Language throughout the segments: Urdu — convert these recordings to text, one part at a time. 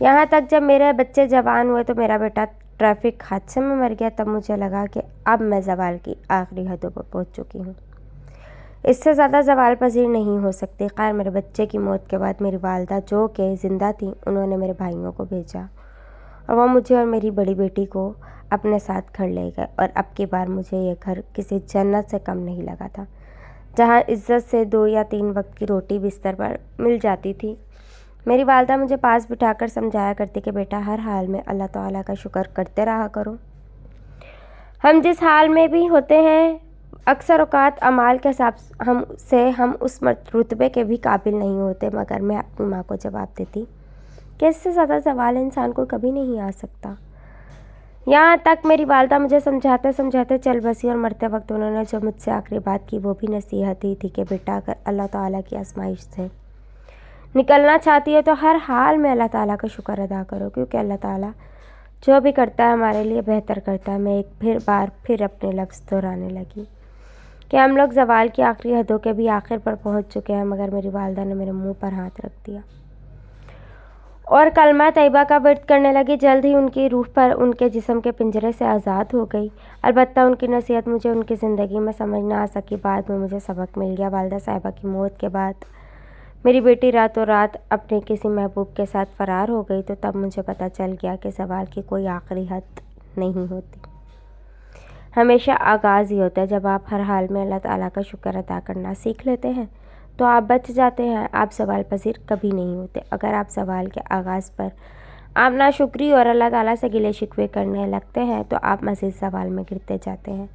یہاں تک جب میرے بچے جوان ہوئے تو میرا بیٹا ٹریفک حادثے میں مر گیا، تب مجھے لگا کہ اب میں زوال کی آخری حدوں پر پہنچ چکی ہوں، اس سے زیادہ زوال پذیر نہیں ہو سکتی۔ خیر میرے بچے کی موت کے بعد میری والدہ جو کہ زندہ تھیں، انہوں نے میرے بھائیوں کو بھیجا اور وہ مجھے اور میری بڑی بیٹی کو اپنے ساتھ گھر لے گئے، اور اب کی بار مجھے یہ گھر کسی جنت سے کم نہیں لگا تھا، جہاں عزت سے 2 یا 3 وقت کی روٹی بستر پر مل جاتی تھی۔ میری والدہ مجھے پاس بٹھا کر سمجھایا کرتی کہ بیٹا ہر حال میں اللہ تعالیٰ کا شکر کرتے رہا کرو۔ ہم جس حال میں بھی ہوتے ہیں، اکثر اوقات اعمال کے حساب ہم اس رتبے کے بھی قابل نہیں ہوتے، مگر میں اپنی ماں کو جواب دیتی کہ اس سے زیادہ زوال انسان کو کبھی نہیں آ سکتا۔ یہاں تک میری والدہ مجھے سمجھاتے سمجھاتے چل بسی، اور مرتے وقت انہوں نے جو مجھ سے آخری بات کی وہ بھی نصیحت ہی تھی کہ بیٹا اگر اللہ تعالیٰ کی آزمائش سے نکلنا چاہتی ہے تو ہر حال میں اللہ تعالیٰ کا شکر ادا کرو، کیونکہ اللہ تعالیٰ جو بھی کرتا ہے ہمارے لیے بہتر کرتا ہے۔ میں ایک پھر اپنے لفظ دہرانے لگی کہ ہم لوگ زوال کی آخری حدوں کے بھی آخر پر پہنچ چکے ہیں، مگر میری والدہ نے میرے منہ پر ہاتھ رکھ دیا اور کلمہ طیبہ کا ورد کرنے لگی۔ جلد ہی ان کی روح پر ان کے جسم کے پنجرے سے آزاد ہو گئی۔ البتہ ان کی نصیحت مجھے ان کی زندگی میں سمجھ نہ آ سکی، بعد میں مجھے سبق مل گیا۔ والدہ صاحبہ کی موت کے بعد میری بیٹی راتوں رات اپنے کسی محبوب کے ساتھ فرار ہو گئی، تو تب مجھے پتہ چل گیا کہ زوال کی کوئی آخری حد نہیں ہوتی، ہمیشہ آغاز ہی ہوتا ہے۔ جب آپ ہر حال میں اللہ تعالیٰ کا شکر ادا کرنا سیکھ لیتے ہیں تو آپ بچ جاتے ہیں، آپ زوال پذیر کبھی نہیں ہوتے۔ اگر آپ زوال کے آغاز پر آپ ناشکری اور اللہ تعالیٰ سے گلے شکوے کرنے لگتے ہیں تو آپ مزید زوال میں گرتے جاتے ہیں،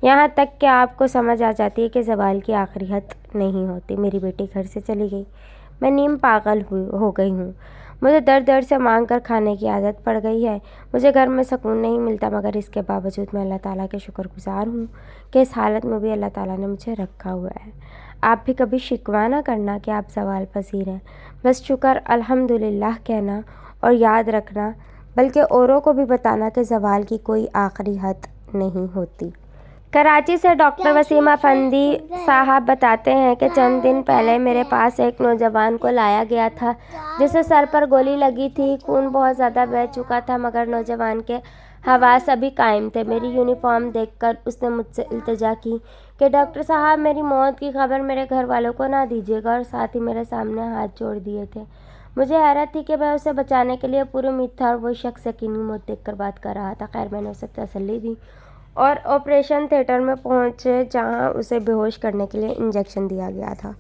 یہاں تک کہ آپ کو سمجھ آ جاتی ہے کہ زوال کی آخری حد نہیں ہوتی۔ میری بیٹی گھر سے چلی گئی، میں نیم پاگل ہو گئی ہوں، مجھے در سے مانگ کر کھانے کی عادت پڑ گئی ہے، مجھے گھر میں سکون نہیں ملتا، مگر اس کے باوجود میں اللہ تعالیٰ کے شکر گزار ہوں کہ اس حالت میں بھی اللہ تعالیٰ نے مجھے رکھا ہوا ہے۔ آپ بھی کبھی شکوہ نہ کرنا کہ آپ زوال پذیر ہیں، بس شکر الحمدللہ کہنا اور یاد رکھنا، بلکہ اوروں کو بھی بتانا کہ زوال کی کوئی آخری حد نہیں ہوتی۔ کراچی سے ڈاکٹر وسیم افندی صاحب بتاتے ہیں کہ چند دن پہلے میرے پاس ایک نوجوان کو لایا گیا تھا جسے سر پر گولی لگی تھی، خون بہت زیادہ بہہ چکا تھا، مگر نوجوان کے حواس ابھی قائم تھے۔ میری یونیفارم دیکھ کر اس نے مجھ سے التجا کی کہ ڈاکٹر صاحب میری موت کی خبر میرے گھر والوں کو نہ دیجیے گا، اور ساتھ ہی میرے سامنے ہاتھ جوڑ دیے تھے۔ مجھے حیرت تھی کہ میں اسے بچانے کے لیے پوری امید تھا، اور وہ شخص یقینی موت دیکھ کر بات کر رہا تھا۔ خیر میں نے اسے تسلی دی اور آپریشن تھیٹر میں پہنچے، جہاں اسے بے ہوش کرنے کے لیے انجیکشن دیا گیا تھا،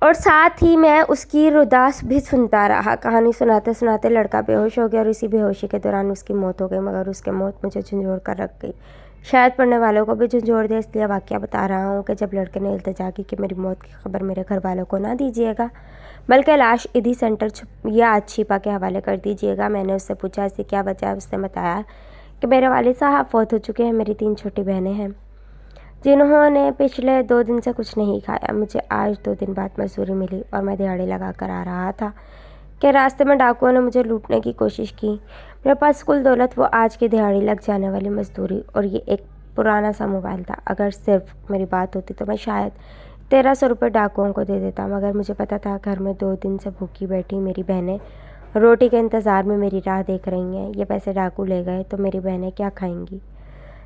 اور ساتھ ہی میں اس کی رداس بھی سنتا رہا۔ کہانی سناتے سناتے لڑکا بے ہوش ہو گیا، اور اسی بے ہوشی کے دوران اس کی موت ہو گئی، مگر اس کی موت مجھے جھنجھوڑ کر رکھ گئی، شاید پڑھنے والوں کو بھی جھنجھوڑ دے۔ اس لیے واقعہ بتا رہا ہوں کہ جب لڑکے نے التجا کی کہ میری موت کی خبر میرے گھر والوں کو نہ دیجیے گا، بلکہ لاش عیدی سینٹر یا شفا کے حوالے کر دیجیے گا، میں نے اس سے پوچھا اس کی کیا وجہ ہے۔ اس نے بتایا کہ میرے والد صاحب فوت ہو چکے ہیں، میری 3 چھوٹی بہنیں ہیں جنہوں نے پچھلے 2 دن سے کچھ نہیں کھایا۔ مجھے آج 2 دن بعد مزدوری ملی اور میں دہاڑی لگا کر آ رہا تھا کہ راستے میں ڈاکوؤں نے مجھے لوٹنے کی کوشش کی۔ میرے پاس کل دولت وہ آج کی دہاڑی لگ جانے والی مزدوری اور یہ ایک پرانا سا موبائل تھا۔ اگر صرف میری بات ہوتی تو میں شاید 1300 روپے ڈاکوؤں کو دے دیتا، مگر مجھے پتا تھا گھر میں 2 دن سے بھوکی بیٹھی میری بہنیں روٹی کے انتظار میں میری راہ دیکھ رہی ہیں۔ یہ پیسے ڈاکو لے گئے تو میری بہنیں کیا کھائیں گی،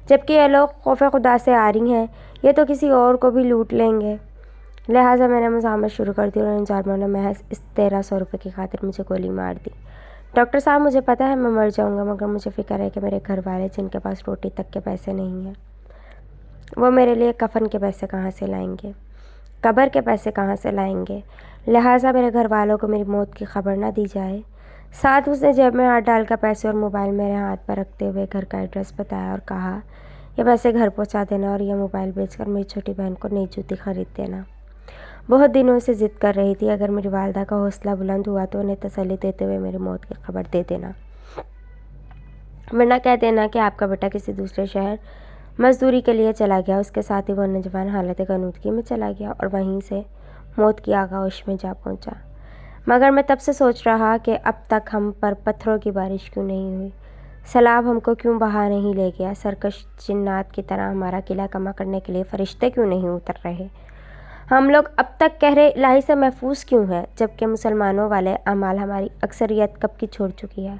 جبکہ یہ لوگ خوف خدا سے آ رہی ہیں، یہ تو کسی اور کو بھی لوٹ لیں گے۔ لہٰذا میں نے مزاحمت شروع کر دی اور ان ظالموں نے محض اس 1300 روپے کی خاطر مجھے گولی مار دی۔ ڈاکٹر صاحب مجھے پتا ہے میں مر جاؤں گا، مگر مجھے فکر ہے کہ میرے گھر والے جن کے پاس روٹی تک کے پیسے نہیں ہیں، وہ میرے لیے کفن کے پیسے کہاں سے لائیں گے، قبر کے پیسے کہاں سے لائیں گے۔ لہٰذا میرے گھر والوں کو میری موت کی خبر نہ دی جائے۔ ساتھ اس نے جیب میں ہاتھ ڈال کر پیسے اور موبائل میرے ہاتھ پر رکھتے ہوئے گھر کا ایڈریس بتایا اور کہا یہ پیسے گھر پہنچا دینا اور یہ موبائل بیچ کر میری چھوٹی بہن کو نئی جوتی خرید دینا۔ بہت دنوں سے ضد کر رہی تھی، اگر میری والدہ کا حوصلہ بلند ہوا تو انہیں تسلی دیتے ہوئے میری موت کی خبر دے دینا، ورنہ کہہ دینا کہ آپ کا بیٹا کسی دوسرے شہر مزدوری کے لیے چلا گیا۔ اس کے ساتھ ہی وہ نوجوان حالت غنودگی میں چلا گیا اور وہیں سے موت کی آغوش میں جا پہنچا۔ مگر میں تب سے سوچ رہا کہ اب تک ہم پر پتھروں کی بارش کیوں نہیں ہوئی، سیلاب ہم کو کیوں بہا نہیں لے گیا، سرکش جنات کی طرح ہمارا قلعہ کما کرنے کے لیے فرشتے کیوں نہیں اتر رہے۔ ہم لوگ اب تک کہہ رہے الہی سے محفوظ کیوں ہیں، جبکہ مسلمانوں والے اعمال ہماری اکثریت کب کی چھوڑ چکی ہے۔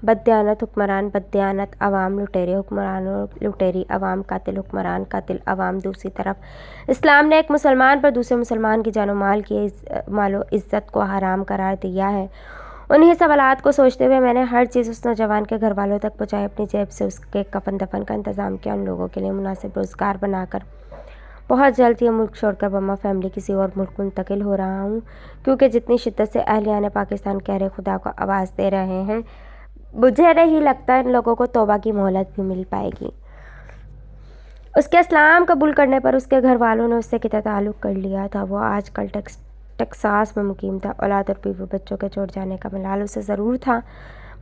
بددیانت حکمران بددیانت، عوام لٹیرے، حکمران لٹیری، عوام قاتل، حکمران قاتل، عوام دوسری طرف۔ اسلام نے ایک مسلمان پر دوسرے مسلمان کی جان و مال و عزت کو حرام قرار دیا ہے۔ انہی سوالات کو سوچتے ہوئے میں نے ہر چیز اس نوجوان کے گھر والوں تک پہنچائی، اپنی جیب سے اس کے کفن دفن کا انتظام کیا، ان لوگوں کے لیے مناسب روزگار بنا کر بہت جلد یہ ملک چھوڑ کر بما فیملی کسی اور ملک منتقل ہو رہا ہوں، کیونکہ جتنی شدت سے اہلیان پاکستان کہہ خدا کو آواز دے رہے ہیں، مجھے نہیں لگتا ان لوگوں کو توبہ کی مہلت بھی مل پائے گی۔ اس کے اسلام قبول کرنے پر اس کے گھر والوں نے اس سے قطع تعلق کر لیا تھا۔ وہ آج کل ٹیکساس میں مقیم تھا۔ اولاد اور بیوی بچوں کے چھوڑ جانے کا ملال اسے ضرور تھا،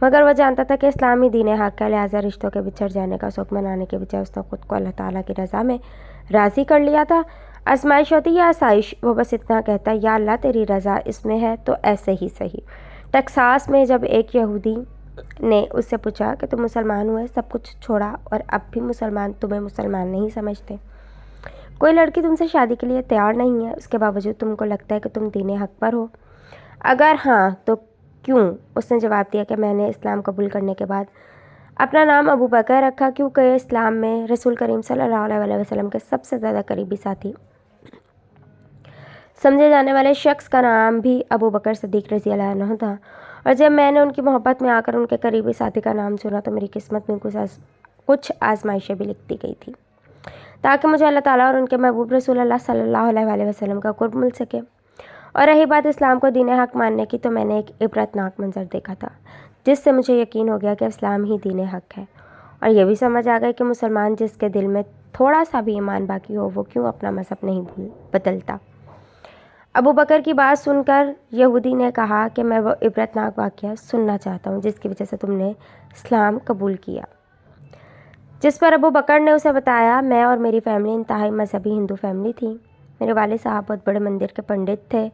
مگر وہ جانتا تھا کہ اسلامی دین حق ہے، لہٰذا رشتوں کے بچھڑ جانے کا شوق منانے کے بجائے اس نے خود کو اللہ تعالیٰ کی رضا میں راضی کر لیا تھا۔ آزمائش ہوتی یا آسائش، وہ بس اتنا کہتا، یا اللہ تیری رضا اس میں ہے تو ایسے ہی صحیح۔ ٹیکساس میں جب ایک یہودی نے اس سے پوچھا کہ تم مسلمان ہوئے، سب کچھ چھوڑا اور اب بھی تمہیں مسلمان نہیں سمجھتے، کوئی لڑکی تم سے شادی کے لیے تیار نہیں ہے، اس کے باوجود تم کو لگتا ہے کہ تم دین حق پر ہو؟ اگر ہاں تو کیوں؟ اس نے جواب دیا کہ میں نے اسلام قبول کرنے کے بعد اپنا نام ابو بکر رکھا، کیونکہ اسلام میں رسول کریم صلی اللہ علیہ وسلم کے سب سے زیادہ قریبی ساتھی سمجھے جانے والے شخص کا نام بھی ابو بکر صدیق رضی اللہ عنہ تھا، اور جب میں نے ان کی محبت میں آ کر ان کے قریبی ساتھی کا نام سنا تو میری قسمت میں کچھ آزمائشیں بھی لکھتی گئی تھی، تاکہ مجھے اللہ تعالیٰ اور ان کے محبوب رسول اللہ صلی اللہ علیہ وسلم کا قرب مل سکے۔ اور رہی بات اسلام کو دین حق ماننے کی، تو میں نے ایک عبرتناک منظر دیکھا تھا، جس سے مجھے یقین ہو گیا کہ اسلام ہی دین حق ہے، اور یہ بھی سمجھ آ گئی کہ مسلمان جس کے دل میں تھوڑا سا بھی ایمان باقی ہو، وہ کیوں اپنا مذہب نہیں بدلتا۔ ابو بکر کی بات سن کر یہودی نے کہا کہ میں وہ عبرتناک واقعہ سننا چاہتا ہوں جس کی وجہ سے تم نے اسلام قبول کیا۔ جس پر ابو بکر نے اسے بتایا، میں اور میری فیملی انتہائی مذہبی ہندو فیملی تھی۔ میرے والد صاحب بہت بڑے مندر کے پنڈت تھے۔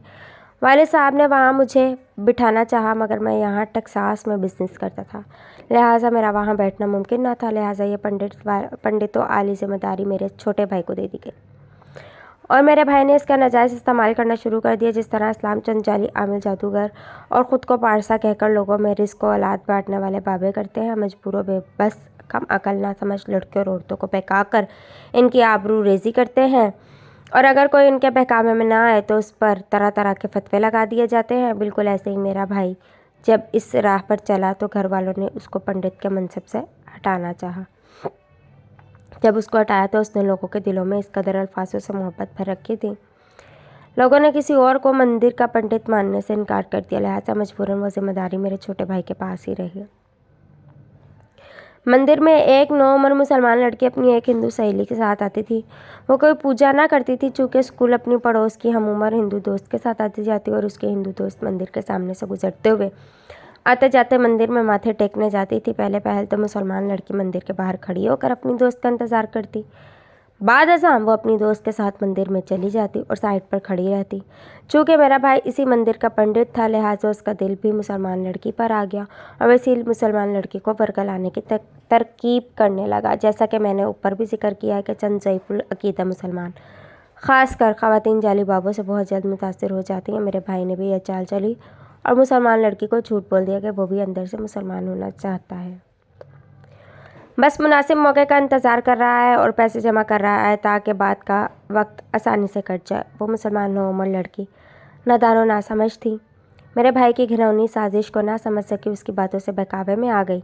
والد صاحب نے وہاں مجھے بٹھانا چاہا، مگر میں یہاں ٹیکساس میں بزنس کرتا تھا، لہٰذا میرا وہاں بیٹھنا ممکن نہ تھا، لہٰذا یہ پنڈتوں عالی ذمہ داری میرے چھوٹے بھائی کو دے دی گئی، اور میرے بھائی نے اس کا ناجائز استعمال کرنا شروع کر دیا۔ جس طرح اسلام چند جعلی عامل جادوگر اور خود کو پارسا کہہ کر لوگوں میں رزق و اولاد بانٹنے والے بابے کرتے ہیں، مجبور و بے بس کم عقل نہ سمجھ لڑکیوں اور عورتوں کو بہکا کر ان کی آبرو ریزی کرتے ہیں، اور اگر کوئی ان کے بہکاوے میں نہ آئے تو اس پر طرح طرح کے فتوے لگا دیے جاتے ہیں۔ بالکل ایسے ہی میرا بھائی جب اس راہ پر چلا تو گھر والوں نے اس کو پنڈت کے منصب سے ہٹانا چاہا۔ جب اس کو ہٹایا تو اس نے لوگوں کے دلوں میں اس قدر الفاظوں سے محبت بھر رکھی تھی، لوگوں نے کسی اور کو مندر کا پنڈت ماننے سے انکار کر دیا، لہٰذا مجبوراً وہ ذمہ داری میرے چھوٹے بھائی کے پاس ہی رہی۔ مندر میں ایک نوعمر مسلمان لڑکی اپنی ایک ہندو سہیلی کے ساتھ آتی تھی۔ وہ کوئی پوجا نہ کرتی تھی، چونکہ اسکول اپنی پڑوس کی ہم عمر ہندو دوست کے ساتھ آتی جاتی، اور اس کے ہندو دوست مندر کے سامنے سے گزرتے ہوئے آتے جاتے مندر میں ماتھے ٹیکنے جاتی تھی۔ پہل تو مسلمان لڑکی مندر کے باہر کھڑی ہو کر اپنی دوست کا انتظار کرتی، بعد ازاں وہ اپنی دوست کے ساتھ مندر میں چلی جاتی اور سائڈ پر کھڑی رہتی۔ چونکہ میرا بھائی اسی مندر کا پنڈت تھا، لہٰذا اس کا دل بھی مسلمان لڑکی پر آ گیا، اور اسی مسلمان لڑکی کو ورگلانے کی ترکیب کرنے لگا۔ جیسا کہ میں نے اوپر بھی ذکر کیا ہے کہ چند ضعیف العقیدہ مسلمان، خاص کر خواتین، جعلی بابوں سے بہت جلد متاثر ہو جاتی ہیں۔ میرے بھائی نے بھی یہ چال چلی اور مسلمان لڑکی کو جھوٹ بول دیا کہ وہ بھی اندر سے مسلمان ہونا چاہتا ہے، بس مناسب موقع کا انتظار کر رہا ہے اور پیسے جمع کر رہا ہے تاکہ بعد کا وقت آسانی سے کٹ جائے۔ وہ مسلمان نوعمر لڑکی نادان و ناسمجھ تھی، میرے بھائی کی گھنونی سازش کو نہ سمجھ سکی، اس کی باتوں سے بہکاوے میں آ گئی۔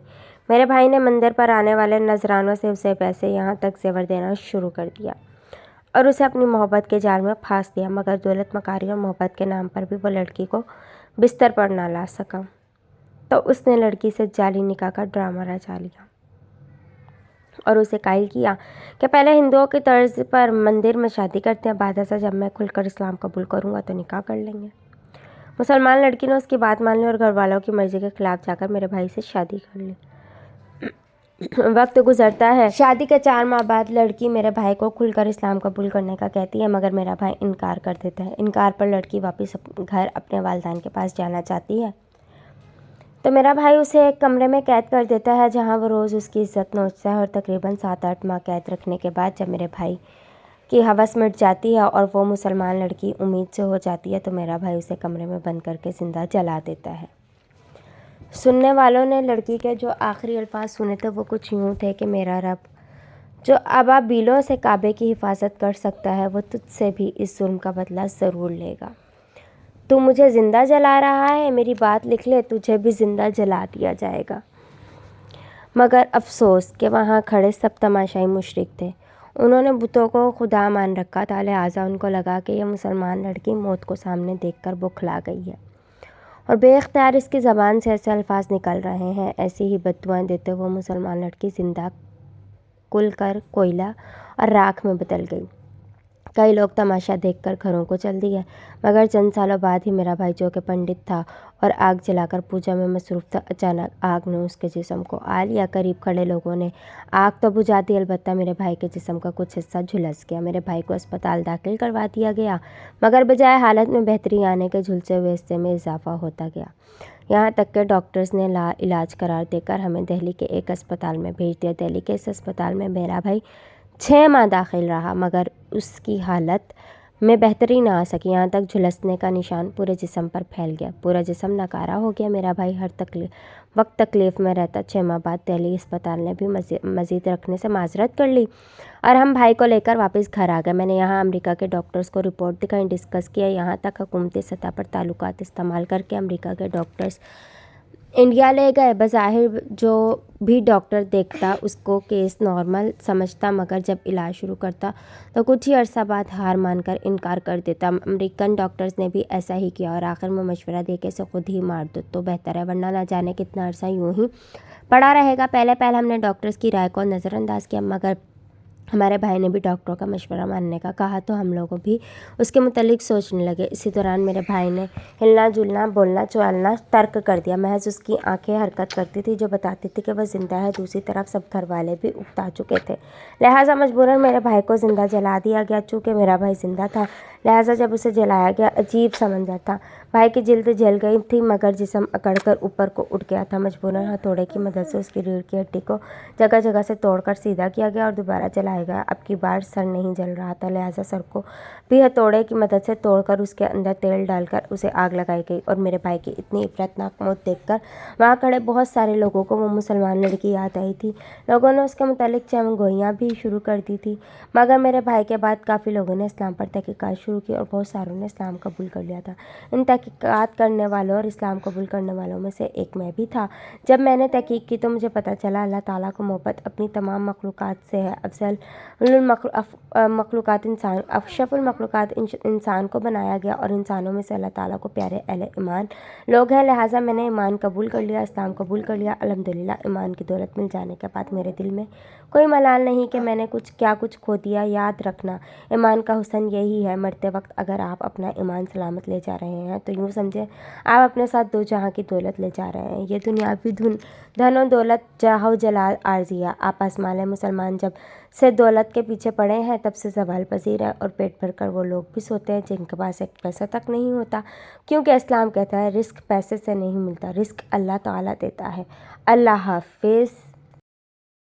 میرے بھائی نے مندر پر آنے والے نذرانوں سے اسے پیسے یہاں تک زیور دینا شروع کر دیا اور اسے اپنی محبت کے جال میں پھانس دیا، مگر دولت مکاری اور محبت کے نام پر بھی وہ لڑکی کو بستر پر نہ لا سکا، تو اس نے لڑکی سے جعلی نکاح کا ڈرامہ رچا لیا اور اسے قائل کیا کہ پہلے ہندوؤں کی طرز پر مندر میں شادی کرتے ہیں، بعد ازاں جب میں کھل کر اسلام قبول کروں گا تو نکاح کر لیں گے۔ مسلمان لڑکی نے اس کی بات مان لی اور گھر والوں کی مرضی کے خلاف جا کر میرے بھائی سے شادی کر لی۔ وقت گزرتا ہے، شادی کے 4 ماہ بعد لڑکی میرے بھائی کو کھل کر اسلام قبول کرنے کا کہتی ہے، مگر میرا بھائی انکار کر دیتا ہے۔ انکار پر لڑکی واپس گھر اپنے والدین کے پاس جانا چاہتی ہے تو میرا بھائی اسے ایک کمرے میں قید کر دیتا ہے، جہاں وہ روز اس کی عزت نوچتا ہے، اور تقریباً 7-8 ماہ قید رکھنے کے بعد جب میرے بھائی کی ہوس مٹ جاتی ہے اور وہ مسلمان لڑکی امید سے ہو جاتی ہے تو میرا بھائی اسے کمرے میں بند کر کے زندہ جلا دیتا ہے۔ سننے والوں نے لڑکی کے جو آخری الفاظ سنے تھے وہ کچھ یوں تھے کہ میرا رب جو ابابیلوں سے کعبے کی حفاظت کر سکتا ہے وہ تجھ سے بھی اس ظلم کا بدلہ ضرور لے گا۔ تو مجھے زندہ جلا رہا ہے، میری بات لکھ لے، تجھے بھی زندہ جلا دیا جائے گا۔ مگر افسوس کہ وہاں کھڑے سب تماشائی مشرک تھے۔ انہوں نے بتوں کو خدا مان رکھا تھا، لہٰذا ان کو لگا کہ یہ مسلمان لڑکی موت کو سامنے دیکھ کر بوکھلا گئی ہے اور بے اختیار اس کی زبان سے ایسے الفاظ نکل رہے ہیں۔ ایسی ہی بددعائیں دیتے وہ مسلمان لڑکی زندہ کل کر کوئلہ اور راکھ میں بدل گئی۔ کئی لوگ تماشا دیکھ کر گھروں کو چل دیے، مگر چند سالوں بعد ہی میرا بھائی جو کہ پنڈت تھا اور آگ جلا کر پوجا میں مصروف تھا، اچانک آگ نے اس کے جسم کو آ لیا۔ قریب کھڑے لوگوں نے آگ تو بجھا دی، البتہ میرے بھائی کے جسم کا کچھ حصہ جھلس گیا۔ میرے بھائی کو اسپتال داخل کروا دیا گیا، مگر بجائے حالت میں بہتری آنے کے جھلسے ہوئے حصے میں اضافہ ہوتا گیا، یہاں تک کہ ڈاکٹرز نے لا علاج قرار دے کر ہمیں دہلی کے ایک اسپتال میں بھیج دیا۔ دہلی کے اس اسپتال میں میرا بھائی 6 ماہ داخل رہا، مگر اس کی حالت میں بہتری نہ آ سکی، یہاں تک جھلسنے کا نشان پورے جسم پر پھیل گیا، پورا جسم ناکارہ ہو گیا۔ میرا بھائی ہر وقت تکلیف میں رہتا۔ 6 ماہ بعد دہلی اسپتال نے بھی مزید رکھنے سے معذرت کر لی اور ہم بھائی کو لے کر واپس گھر آ گئے۔ میں نے یہاں امریکہ کے ڈاکٹرز کو رپورٹ دکھائی، ڈسکس کیا، یہاں تک حکومتی سطح پر تعلقات استعمال کر کے امریکہ کے ڈاکٹرز انڈیا لے گئے۔ بظاہر جو بھی ڈاکٹر دیکھتا اس کو کیس نارمل سمجھتا، مگر جب علاج شروع کرتا تو کچھ ہی عرصہ بعد ہار مان کر انکار کر دیتا۔ امریکن ڈاکٹرز نے بھی ایسا ہی کیا اور آخر میں مشورہ دے کے اسے خود ہی مار دو تو بہتر ہے، ورنہ نہ جانے کتنا عرصہ یوں ہی پڑا رہے گا۔ پہلے ہم نے ڈاکٹرز کی رائے کو نظر انداز کیا، مگر ہمارے بھائی نے بھی ڈاکٹروں کا مشورہ ماننے کا کہا تو ہم لوگ بھی اس کے متعلق سوچنے لگے۔ اسی دوران میرے بھائی نے ہلنا جلنا بولنا چالنا ترک کر دیا، محض اس کی آنکھیں حرکت کرتی تھی جو بتاتی تھی کہ وہ زندہ ہے۔ دوسری طرف سب گھر والے بھی اکتا چکے تھے، لہٰذا مجبوراً میرے بھائی کو زندہ جلا دیا گیا۔ چونکہ میرا بھائی زندہ تھا لہٰذا جب اسے جلایا گیا عجیب سا منظر تھا۔ بھائی کی جلد جل گئی تھی مگر جسم اکڑ کر اوپر کو اٹھ گیا تھا۔ مجبوراً ہتھوڑے کی مدد سے اس کی ریڑھ کی ہڈی کو جگہ جگہ سے توڑ کر سیدھا کیا گیا اور دوبارہ جلایا گیا۔ اب کی بار سر نہیں جل رہا تھا، لہٰذا سر کو بھی ہتھوڑے کی مدد سے توڑ کر اس کے اندر تیل ڈال کر اسے آگ لگائی گئی اور میرے بھائی کی اتنی عبرتناک موت دیکھ کر وہاں کھڑے بہت سارے لوگوں کو وہ مسلمان لڑکی یاد آئی تھی۔ لوگوں نے اس کے متعلق چمن گوئیاں بھی شروع کر دی تھی، مگر میرے بھائی کے بعد کافی لوگوں نے اسلام پر تحقیقات شروع کی اور بہت ساروں نے اسلام قبول کر لیا تھا۔ ان تحقیقات کرنے والوں اور اسلام قبول کرنے والوں میں سے ایک میں بھی تھا۔ جب میں نے تحقیق کی تو مجھے پتہ چلا اللہ تعالیٰ کو محبت اپنی تمام مخلوقات سے ہے۔ افضل مخلوقات انسان، اشرف المخلوقات انسان کو بنایا گیا اور انسانوں میں سے اللہ تعالیٰ کو پیارے اہل ایمان لوگ ہیں، لہٰذا میں نے ایمان قبول کر لیا، اسلام قبول کر لیا۔ الحمدللہ ایمان کی دولت مل جانے کے بعد میرے دل میں کوئی ملال نہیں کہ میں نے کچھ کھو دیا۔ یاد رکھنا ایمان کا حسن یہی ہے، مرتے وقت اگر آپ اپنا ایمان سلامت لے جا رہے ہیں تو یوں سمجھیں آپ اپنے ساتھ دو جہاں کی دولت لے جا رہے ہیں۔ یہ دنیاوی دھن و دولت جاہ و جلال عارضی ہے، آپ آسمال ہیں۔ مسلمان جب سے دولت کے پیچھے پڑے ہیں تب سے زوال پذیر ہے اور پیٹ بھر کر وہ لوگ بھی سوتے ہیں جن کے پاس ایک پیسہ تک نہیں ہوتا، کیونکہ اسلام کہتا ہے رزق پیسے سے نہیں ملتا، رزق اللہ تعالیٰ دیتا ہے۔ اللہ حافظ۔